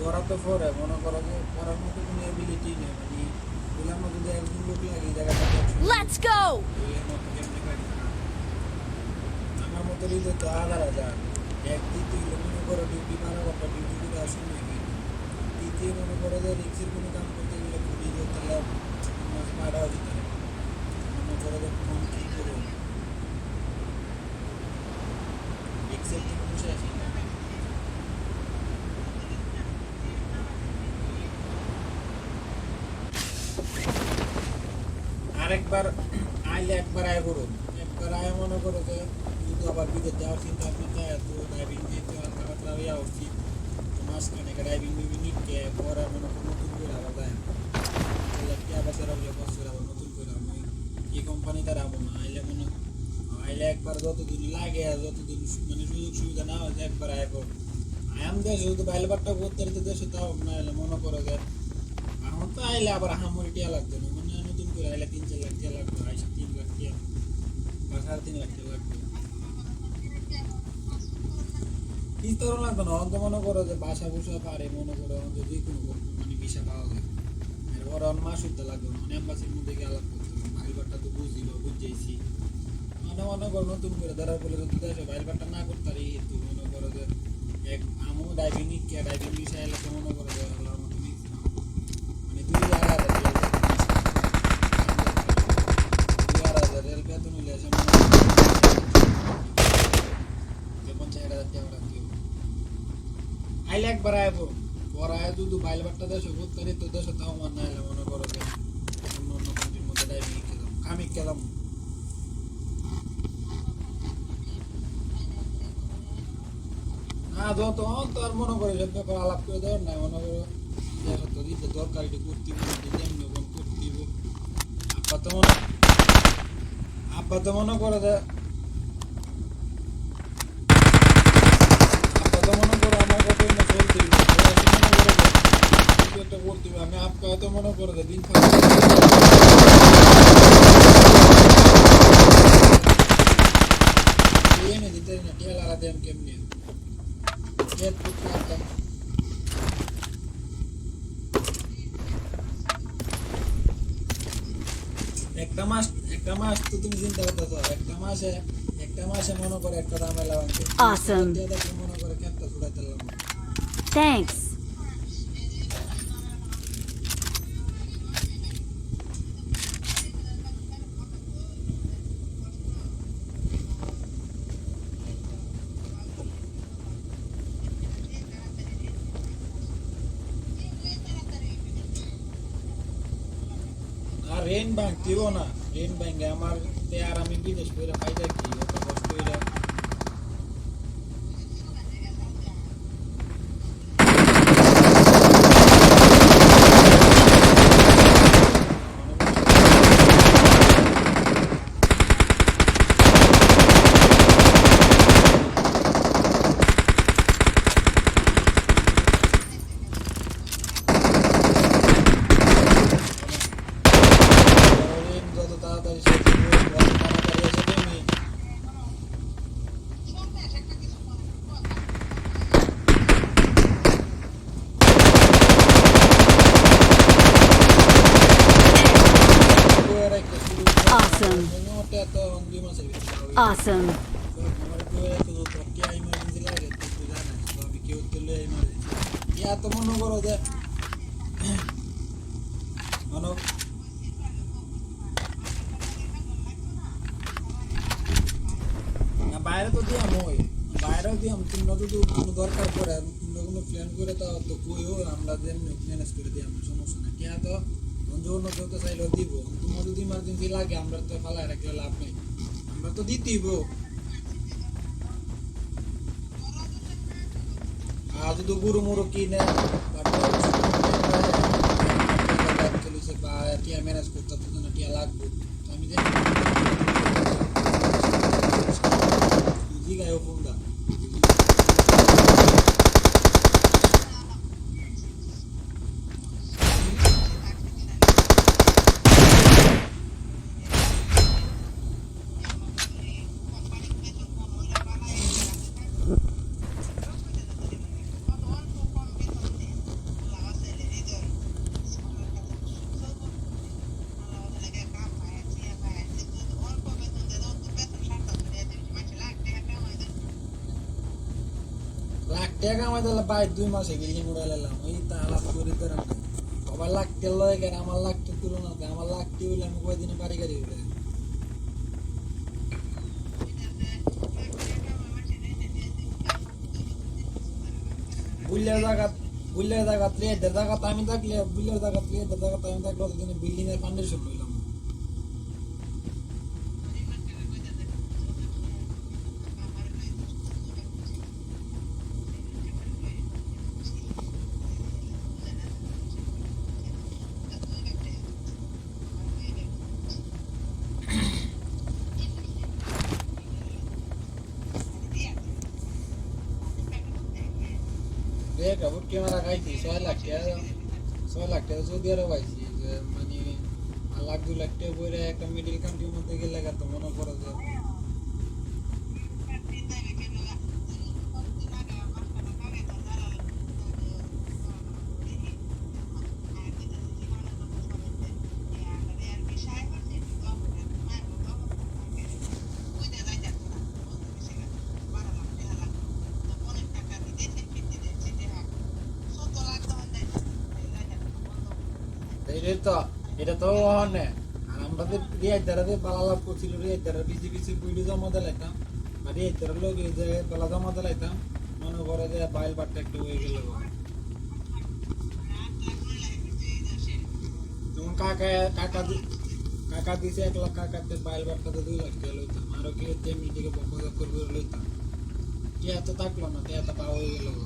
ধরা তো পরে মনে করো যে পড়ার মতো কোনো এবিলিটি নেই মানে এগুলোর মধ্যে যে একজন লোক লাগে এই জায়গাটা Let's go! এর মতো কেমনে পারি না আমার মতো হৃদয় তো ১,০০০ এক দ্বিতীয় মনে করো ডিউটি ১২ ঘন্টা ডিউটি করে আসুন নাকি দ্বিতীয় মনে করো যে রিক্সের কোনো কাম করতে গেলে খুবই তাহলে মাস মারাও যেতে হবে মনে করো যে ফোন কী করো রিক্সের তো কোনো শেষই না আরেকবার আইলে একবার আয় করুন একবার আয় মনে করো যে যদি আবার বিদেশ যাওয়ার চিন্তা ভাবনা চায় তো ড্রাইভিং যেতে হালকা হইয়া উচিত মাঝখানে ড্রাইভিং নিতে পরে মনে করো নতুন করে আবার যায় বছর হলে বছর আবার নতুন করে আমি এই কোম্পানি দ্বারা আবো না আইলে মনে আইলে একবার যতদিন লাগে যতদিন মানে সুযোগ সুবিধা না হয় একবার আয় করো আয়াম দেশে শুধু বাইলবারটা করতে দেশে তাও না এলে মনে করো যে আমার তো আইলে আবার হামুরি টিয়া লাগতো না মানে নতুন করে আইলে ৩-৪ লাখ টিয়া লাগতো ৩ লাখ টিয়া বা ৩.৫ লাখ টিয়া লাগতো কিস্তরও লাগতো না অন্ত মনে করো যে বাসা বুসা পারে মনে করো যে যে কোনো মানে ভিসা পাওয়া যায় এরপর মাস উঠতে লাগতো মানে এম্বাসির মধ্যে গিয়ে আলাপ করতো বাইলবারটা তো বুঝিল বুঝেছি মানে মনে করো নতুন করে ধরার বলে যদি দেশে বাইলবারটা না করতে পারি তো মনে করো যে এক আমু ড্রাইভিং নিকে ড্রাইভিং ভিসা এলে তো মনে করো যে আল্লাহর মতো নিচ্ছি মানে ২,০০০ রেল বেতন হইলে আসে মনে যে ৫০,০০০ টাকা রাখতে আইলে একবার আইব পড়ায় যদি বাইলবারটা দেশে করতে পারি তো দেশে তাও আমার না এলে মনে করো যে অন্য অন্য কান্ট্রির মধ্যে ড্রাইভিং খেলাম আমি খেলাম না যত তো আর মনে করে সব ব্যাপার আলাপ করে দেওয়ার নাই মনে করো দেশে তো দিতে দরকার এটা করতে যেমনি করতে আব্বা তো মনে করে যে আব্বা তো মনে করো আমার কথা না চলতে একটা করতে আমি আব্বা তো মনে করে যে দিন এনে দিতে না টিয়া লাগা দেন কেমনি একটা মাস তো তুমি চিন্তা করতেছো একটা মাসে মনে করে একটা ঝামেলা বানতে Awesome. মনে করে কেমটা ছুড়াইতে লাগবে Thanks. আর রেন ব্যাংক দিব না রেন ব্যাংকে আমার আর আমি বিদেশ করে ফায়দা কি এত কষ্ট হইলে রেন যত তাড়াতাড়ি শেষ হবে যত তাড়াতাড়ি এসে তুমি Awesome. ওটা তো ২ মাসের ভিতরে হবে Awesome. আমার কেউ তো তোকে ইমার্জেন্সি লাগে তুই জানিস তো আমি কেউ তুললে ইমার্জেন্সি ইয়া তো মনে করো যে মনে না বাইরে তো দিয়াম ওই বাইরেও দিয়াম তোমরা যদি কোনো দরকার পড়ে তোমরা কোনো প্ল্যান করে তাও তো কইও আমরা যেমনি ম্যানেজ করে দিই আমরা সমস্যা না কে তো অন্য কেউ তো চাইলেও দিব তোমার যদি ইমার্জেন্সি লাগে আমরা তো ফালায় রাখলে লাভ নেই আমরা তো দিতেইব আর যদি গুরু মুরু কিনে বা টিয়া ম্যানেজ করতে জন্য টিয়া লাগবে আমি জানি জিগায় ফোন দা টাকা আমাদের বাইর 2 মাসে বিল্ডিং উড়াইলাম ওই তা আলাপ করে তোরা আবার লাখতে লয় কেন আমার লাখতে তুলনাতে আমার লাখতে হইলে আমি কয়দিনে বাড়ি গাড়ি উড়ে বুল্লের জায়গা প্লেয়ারদের জায়গা আমি থাকলে বুল্লের জায়গা প্লেয়ারদের জায়গা আমি থাকলে অতদিনে বিল্ডিং এর ফাউন্ডেশন লইলাম দেখ আবার ক্যামেরা খাইছি 6 লাখ টাকা সৌদি আরব আইছি যে মানে 1 লাখ 2 লাখ টাকা বইরে একটা মিডল কান্ট্রির মধ্যে গেলে তো মনে করো যে এটা তো হনে আর আমাদের রিয়াজ দ্বারাতে বালা লাভ করছিল রিয়াজ দ্বারা বিজি বিজি ভিডিও জমা দিলাইতাম আর রিয়াজ দ্বারা লোক যে বালা জমা দিলাইতাম মনে করে যে বাইল বাটটা একটু হয়ে গেল যেমন কাকা দিছে 1 লাখ কাকাতে বাইল বাটটাতে 2 লাখ টাকা লইতাম আরো কি তেমনি দিকে বকজ করবে লইতাম কি এত থাকলো না এত পাওয়া হয়ে গেল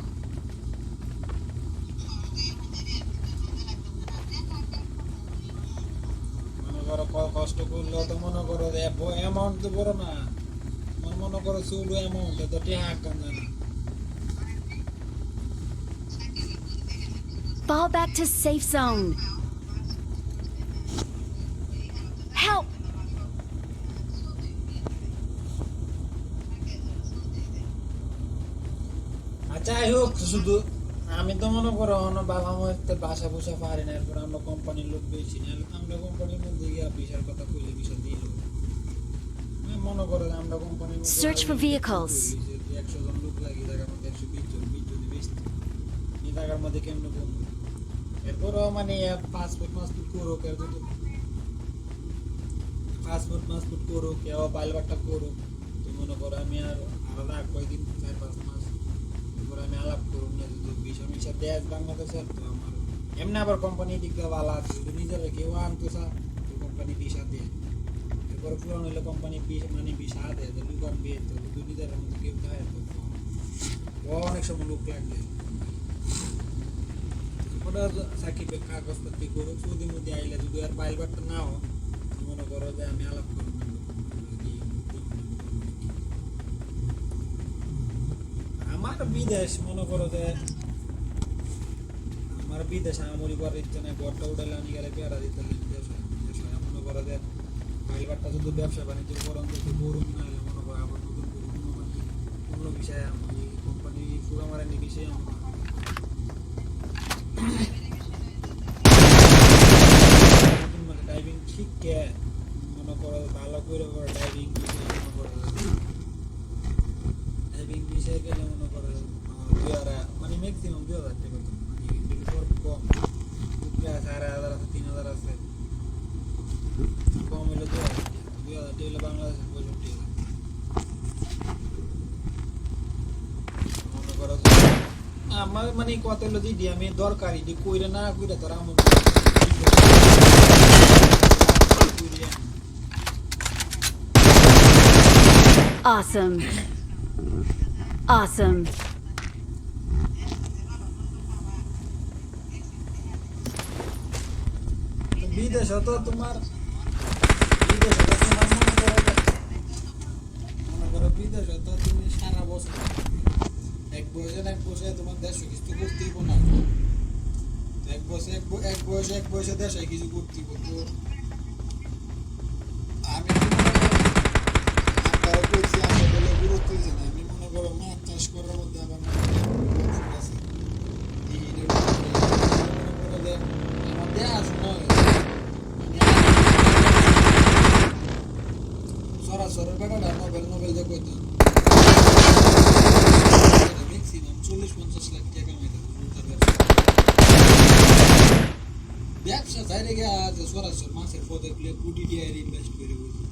কষ্ট করলেও তো মনে করো অ্যামাউন্ট তো বড় না মনে করো চুলো অ্যামাউন্ট তো টেহা কম না Fall back to safe zone. Help! আচ্ছা হোক শুধু আমি তো মনে করো বাবা মার বাসা বসা পারি না এরপর আমরা কোম্পানির লোক পেয়েছি না আমরা কোম্পানির মধ্যে গিয়ে বিশাল কথা কইলে বিশাল দিল মনে করো আমরা কোম্পানির মধ্যে Search for vehicles. 100 জন লোক লাগি জায়গার মধ্যে 120 জন 20 জন 20 এই জায়গার মধ্যে কেমনে কোন এরপরও মানে পাসপোর্ট করো কেউ যদি পাসপোর্ট করো কেউ বাইলবাটটা করো তো মনে করো আমি আর আলাদা কয়েকদিন 4-5 মাস এরপর আমি আলাপ করুন না যদি বিষয় দেশ বাংলাদেশের তো আমার এমনি আবার কোম্পানি দিক দিয়ে ভালো আছে যদি নিজের কেউ আনতো স্যার তো কোম্পানি বিষা দেয় এরপরে পুরান হইলে কোম্পানি মানে বিষা দেয় তো লোক আনবে তো যদি নিজের মধ্যে কেউ দেয় তো অনেক সময় লোক লাগবে ওটা সাকিবের কাগজপত্র করো সৌদির মধ্যে আইলে যদি আর বাইলবারটা নাও মনে করো যে আমি আলাপ করবো আমার বিদেশ মনে করো যে আমার বিদেশ আমার ঘর ইচ্ছে না ঘরটা উঠালে আমি গেলে পেয়ারা দিতে মনে করো যে বাইলবারটা শুধু ব্যবসা বাণিজ্য করুন যদি করুন না হলে মনে করো আবার নতুন অন্য বিষয়ে আমি কোম্পানি পুরো আমার বিষয়ে আমার ডাইভিং শিখে মনে করো ভালো করে ডাইভিং মনে করো ডাইভিং বিষয়ে গেলে মনে করো 2000 মানে ম্যাক্সিমাম 2000 টাকা মানে কম 4000 আছে 3000 আছে কম হলে 2000 টাকা হলে বাংলাদেশের 65 মনে করো আমার মানে কত হলো দিদি আমি দরকারি দি কইরে না কইরে তোরা আমার Awesome. Awesome. বিদেশ তো তোমার মনে করো বিদেশ তো তুমি সারা বছর এক বছরে তোমার দেশে কিছু করতেই না এক বছর দেশে কিছু করতেই তো আমি গুরুত্ব দিচ্ছি না আমি মনে করো মাছ চাষ করার মধ্যে আমার আমার দেয়া আছে না সরাসরি বেটাটা নোবেল যে কইতো ম্যাক্সিমাম 40 40-50 লাখ টাকা কামাইতে ব্যবসা চাইলে গিয়ে সরাসরি মাসের পদে কোটি টাকার ইনভেস্ট করে বলছি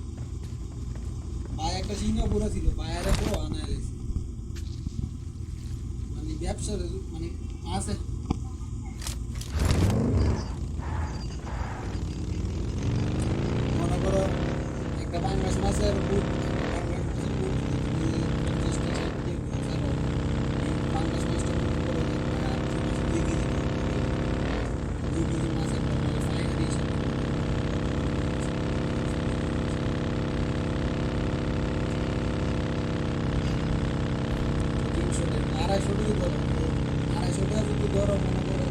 ভাই একটা সিঙ্গাপুরে ছিল বাইরে তো আনায় মানে ব্যবসার মানে আছে মনে করো একটা বাংলাদেশ মাছের বুট বাংলাদেশ মাছটা মনে করো 2 কেজি মাছের ফাইনারি হিসাব 250 টাকা যদি ধরো মনে করো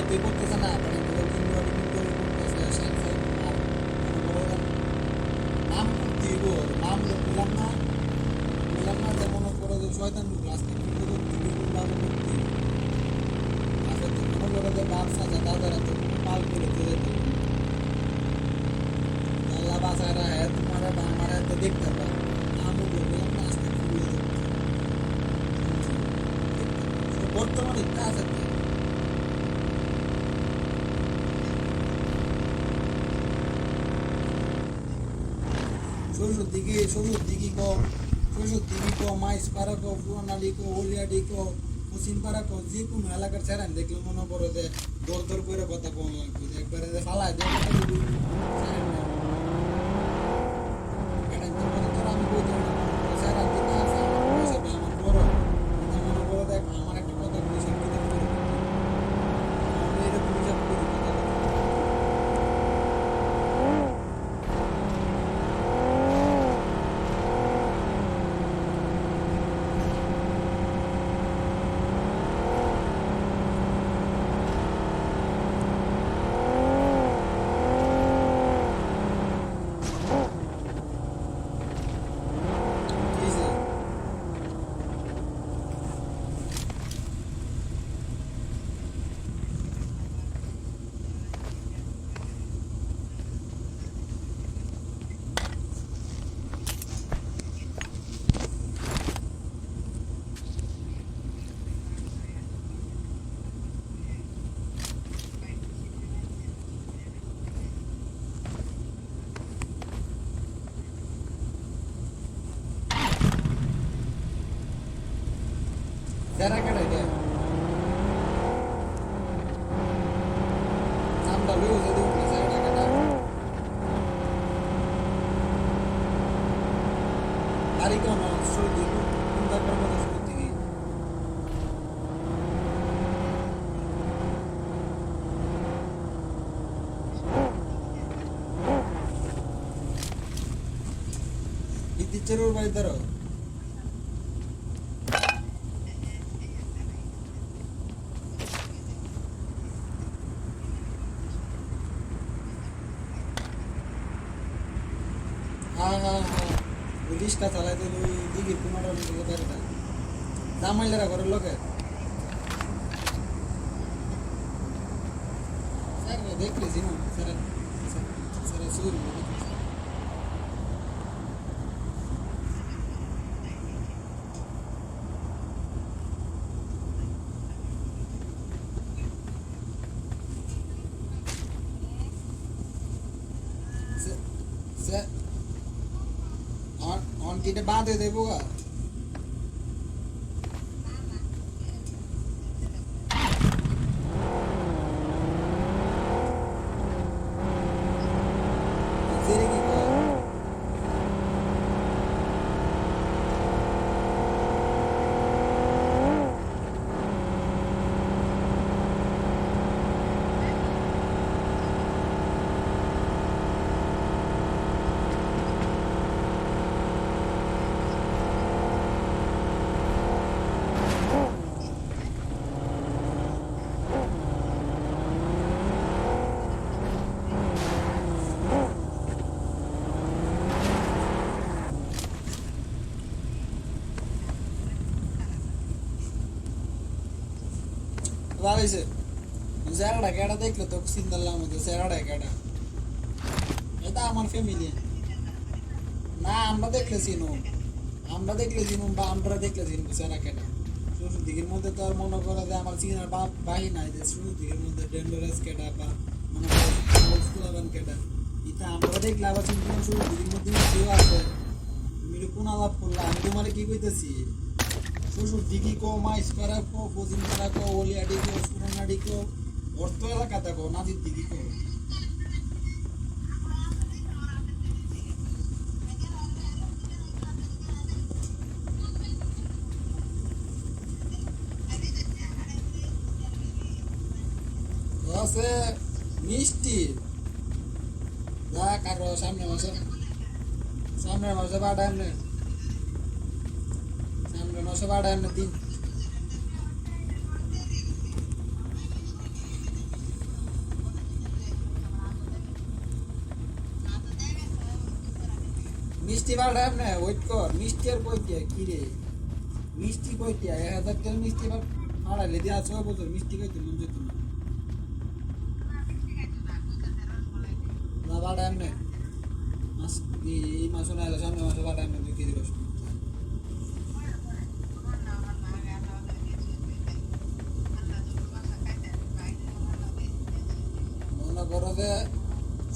তুই করতেছে না মানে করতেছে সাংসারিক নাম দিব নাম বললাম না যে মনে করো যে শয়তান রাস্তা কিন্তু মনে করো যে ব্যবসা যা দাদারা তো পাল করে চলে যেত আল্লাহ বাসারা হ্যাঁ তোমার আমার তো দেখতে পাবো নাম বললাম না আস্তে বর্তমানে কাজ আছে শ্বশুর দিঘি কো মাইস পাড়া কো পুরানালি কো হলিয়াডি কো পশ্চিম পাড়া কো যে কোনো এলাকার ছেড়ান দেখলে মনে করো যে দর করে কথা কম লাগবে একবারে যে ফালায় দেয় আমি বলতে স্যার দিতে আছে আমার পয়সা দেয় আমার বড় মনে করো দেখ আমার একটা কথা পয়সা এরকম হিসাব করি কথা Cara kada dia. Nambah lu jadi cara kada. Hari kono sudah kita perlu sudah. Ini cerur bayi tero. পুলিশটা চালাইতে দিঘির কুমার জামাইলারা ঘরের লোকে দেখলেছি না স্যার সুর kita bantu deh buka sini kita ভালো হয়েছে স্যারাটা কেটা দেখলে তো চিন্তার মধ্যে স্যারাটা কেটা এটা আমার ফ্যামিলি না আমরা দেখলে চিনুম বা আমরা দেখলে চিনুম স্যারা কেটা শ্বশুর দিকের মধ্যে তো আর মনে করে যে আমার চিনার বাহি নাই যে শ্বশুর দিকের মধ্যে ডেন্ডোরাস কেটা বা মনে করে কেটা এটা আমরা দেখলে আবার চিন্তা শ্বশুর দিকের মধ্যে কেউ আছে তুমি কোন আলাপ করলা আমি তোমার কি কইতেছি শ্বশুর দিঘি কো মাইস করা কো ফজিন করা কো ওলিয়াডি কো সুরনাডি কো অর্থ এলাকাতে কো নাজির দিঘি কো আছে মিষ্টি যা কারো সামনে মাসে বাড়া এমনি সামনে মাসে বাড়া এমনি দিন মিষ্টি বাড়া এমনি ওয়েট কর মিষ্টি আর কইতে কি রে মিষ্টি কইতে 1000 টাকা মিষ্টি বাড়াইলে দিয়া আছে বছর মিষ্টি কইতে মন যেত না বাড়া এমনি মাস এই মাস না এলে সামনে মাসে বাড়া এমনি 2 কেজি রস মনে করো যে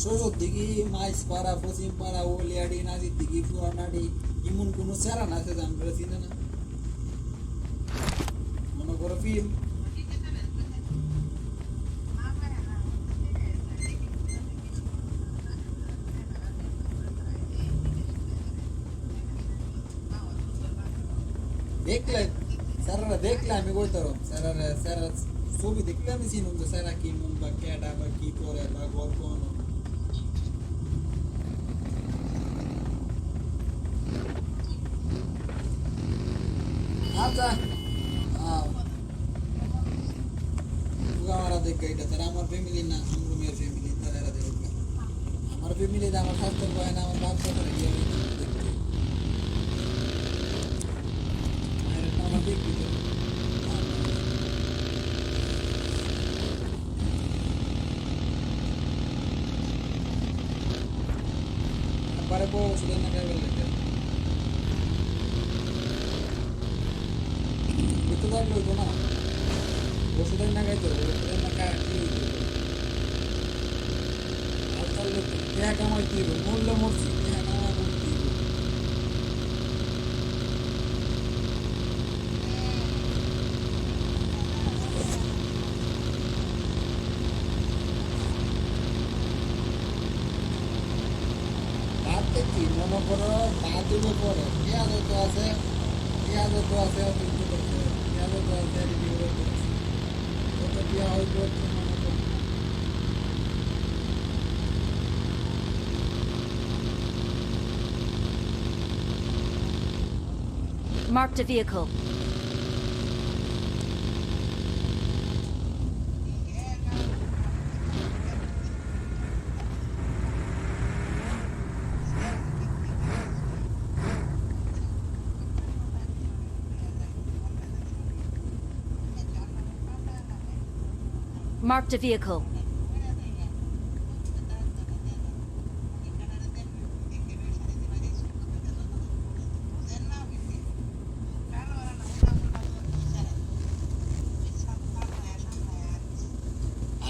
শ্বশুর দিঘি মাইস পাড়া পশ্চিম পাড়া ওলিয়াডি নাজির দিঘি পুরানাডি এমন কোনো চেরা না আছে যে আমরা চিনে না মনে করো ফিল্ম দেখলে স্যারেরা দেখলে আমি কইতে পারব স্যারেরা ছবি দেখলে আমি চিনুম যে স্যারা কি মন বা কেডা বা কি করে বা গল্প আচ্ছা আমার দেখ এটা তারা আমার ফ্যামিলি না আমার মেয়ের ফ্যামিলি তারা এরা দেখবে আমার ফ্যামিলি আমার স্বাস্থ্য হয় না আমার বাচ্চা করে গিয়ে দেখতে আমার দেখবি তো পরে বউ ওষুধের না খাই বললে বুঝতে পারলো তো না ওষুধের না খাইতে হবে ওষুধের না খাই কি আজকাল দেহা কামাই কি মূল্য মরছি দেহা কামাই মরছি ভাত দেখি মনে করো ভাত দিলে পরে পেঁয়াজ তো আছে পেঁয়াজ তো আছে পেঁয়াজ তো আছে কত পেঁয়া হয়তো মনে করো Marked a vehicle. Marked a vehicle.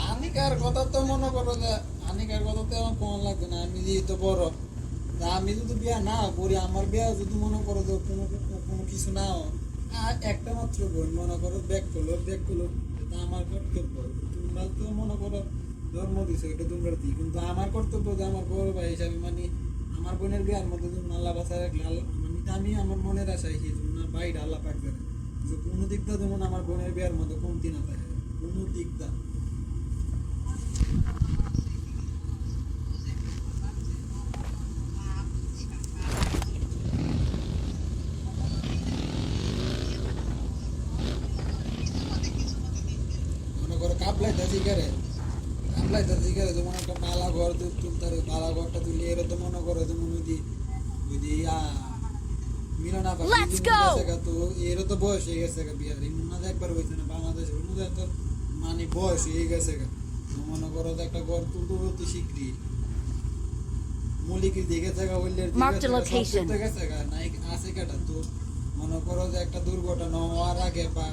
আনিকার কথা তো মনে করো যে আনিকার কথা তো আমার কোন লাগবে না আমি যেহেতু বড় আমি যদি বিয়া না করি আমার বিয়া যদি মনে করো যে কোনো কিছু না একটা মাত্র বোন মনে করো ব্যাগ করলো এটা আমার কর্তব্য তোমরা তো মনে করো ধর্ম দিছো এটা তোমরা দিই কিন্তু আমার কর্তব্য যে আমার বড় ভাই হিসাবে মানে আমার বোনের বিয়ার মধ্যে তুমি আল্লাহ বাসা রাখলে মানে আমি আমার মনের আশায় কি না বাইরে আল্লাহ পাক জানে যে কোনো দিকটা যেমন আমার বোনের বিয়ার মধ্যে কমতি না থাকে কোনো দিকটা মনে করো কাপলাইটা জিগারে যেমন একটা পালা ঘর তুলতে পালা ঘরটা তুলে এর তো মনে করো যেমন যদি মিলনা Let's go! তো এর তো বয়স হয়ে গেছে বিয়ার একবার হয়েছে না বাংলাদেশ তো বয়স হয়ে গেছে গা। তো মনে করো যে একটা ঘর তুলতে অতি শীঘ্রই মলিকের দিকে থাকা হইলের Mark the দিকে location. সব গেছে গা নাই আছে কেটা তো মনে করো যে একটা দুর্ঘটনা হওয়ার আগে বা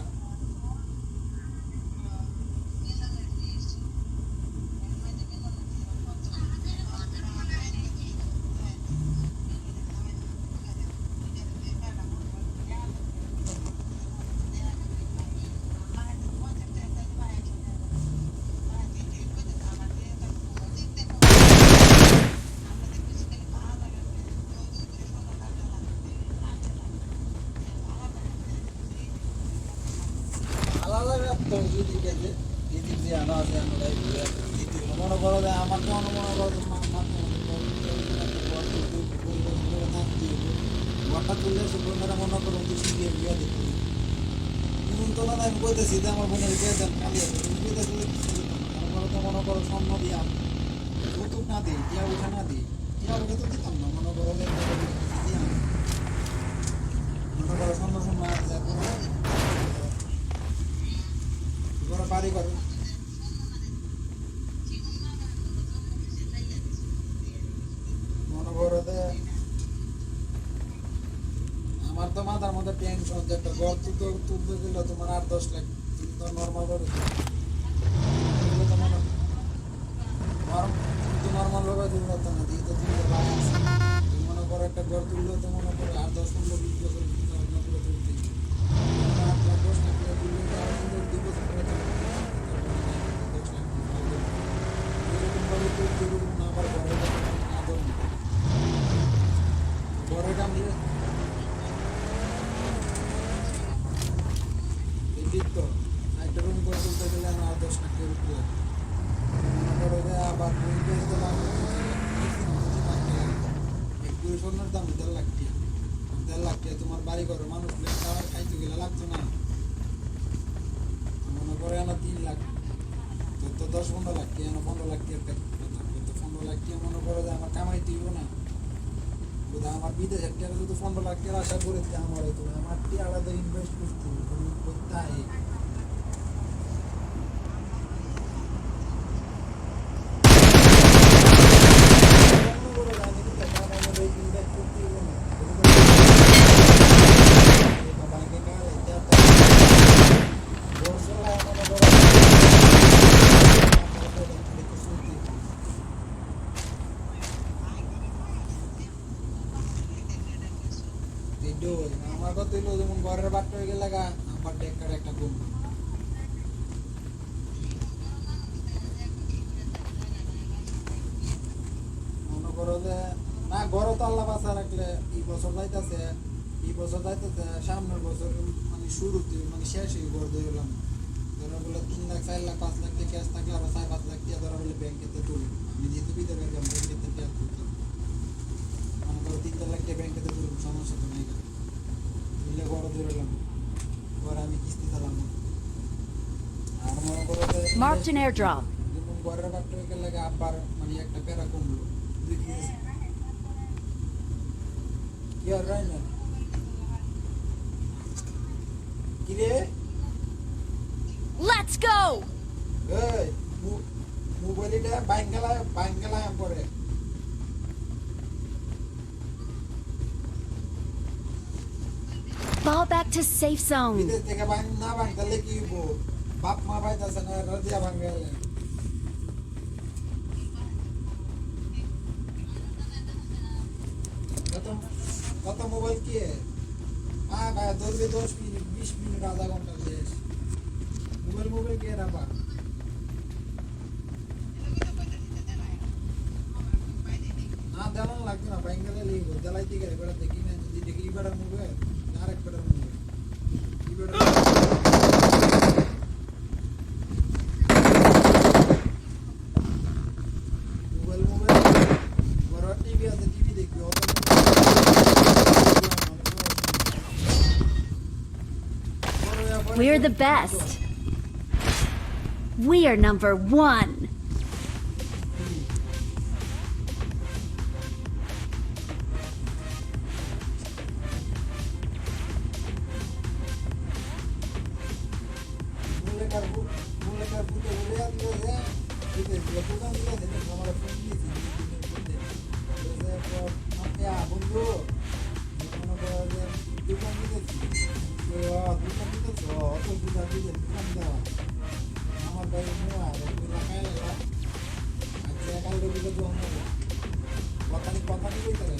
আলাদা তো যদি গেছে এদিক দিয়ে আনা আছে আমরা দ্বিতীয় মনে করো যে আমার তো মনে করো ঘরটা তুললে সে বোনেরা মনে করো যে শিখিয়ে বিয়ে দিতে কিন্তু তো না আমি বলতেছি যে আমার বোনের বিয়ে দেন কালিয়ে তুমি বিদেশে মনে করো স্বর্ণ দিয়া যৌতুক না দিই টিয়া উঠা না দিই টিয়া উঠে তো দিতাম না মনে করো যে দিয়া মনে করো স্বর্ণ স্বর্ণ তোরা বাড়ি করো মনে করো যে আমার তো মাথার মধ্যে টেনশন যে একটা ঘর তুলতে গেলে তোমার 8-10 লাখ তুমি তো নর্মাল করো নর্মাল লোক তুমি করতো না দিয়ে তো তুমি মনে করো একটা ঘর তুললেও তো মনে করো 8-10-15-20 বছর চিন্তা ভাবনা করে তুলতে 8-10 লাখ টাকা তুললে তো আরো সুন্দর 2 বছর করে এরকম ভাবে তুলতে না আবার ঘরের কাম দিয়ে তো একটা রুম করে তুলতে গেলে আমার 10 লাখ টাকা উঠবে মনে করো যে আবার রুম করে তো লাগবে একটু স্বর্ণের দাম 1.5 লাখ টাকা 1.5 লাখ টাকা তোমার বাড়ি ঘরে মানুষ খাবার খাইতে গেলে লাগতো না মনে করে না 3 লাখ তো 10-15 লাখ টাকা 15 লাখ টাকা তো 15 লাখ টাকা মনে করো যে আমার কামাই দিব না আমার বিদেশের টাকা যদি 15 লাখ টাকা আশা করে আমার হতো না আমার কি আলাদা ইনভেস্ট করতে তাই আমার কথা হইলো যেমন ঘরের বাট্টা হয়ে গেলে আমার ডেকার একটা কম মনে করো যে না ঘর তো আল্লাহ বাঁচা রাখলে এই বছর যাইতেছে সামনের বছর মানে শুরুতে মানে শেষে ঘর দিলাম ধরো বলে 3 লাখ 4 লাখ 5 লাখ টাকা ক্যাশ থাকলে আরো 4-5 লাখ টাকা ধরো বলে ব্যাংকেতে তুলি আমি যেহেতু ভিতরে ব্যাংকেতে টাকা তুলতাম মনে করো 3-4 লাখ টাকা ব্যাংকেতে তুলব সমস্যা তো নেই তুললে ঘর দিলাম ঘর আমি কিস্তি চালাম আর মনে করো Marked an airdrop. যেমন ঘরের বাট্টা হয়ে গেলে আবার মানে একটা প্যারা কমলো দুই দিয়েছে কি আর রাইনা কি রে Let's go! এই মোবাইলটা বাঙ্গালা পরে Fall back to safe zone. বিদেশ থেকে না বাঙ্গালে কি হইব বাপ মা পাইতাছে না রাজিয়া বাঙ্গালে কত মোবাইল কি ধরবে 10 মিনিট 20 মিনিট আধা ঘন্টা শেষ মোবাইল কে রাখবা না দেওয়ান লাগতো না বাঙ্গালে লিখব দেলাইতে গেলে বেড়া দেখি না যদি দেখি বেড়ার মোবাইল আরেক বেড়ার মোবাইল কি বেড়া বড় টিভি আছে টিভি দেখবি We're the best. We are number 1. ছেলেটার পুজো বলে দিয়েছে দিতেছিল দোকান দিয়েছে আমার ফোন দিয়েছি বন্ধু মনে করো যে দোকান দিতেছি দোকান দিতেছ অত দোকান দিতে দোকান দেওয়া আমার ভাই লাগাই আচ্ছা একাল দিকে দোকান কথা কথা দিলেই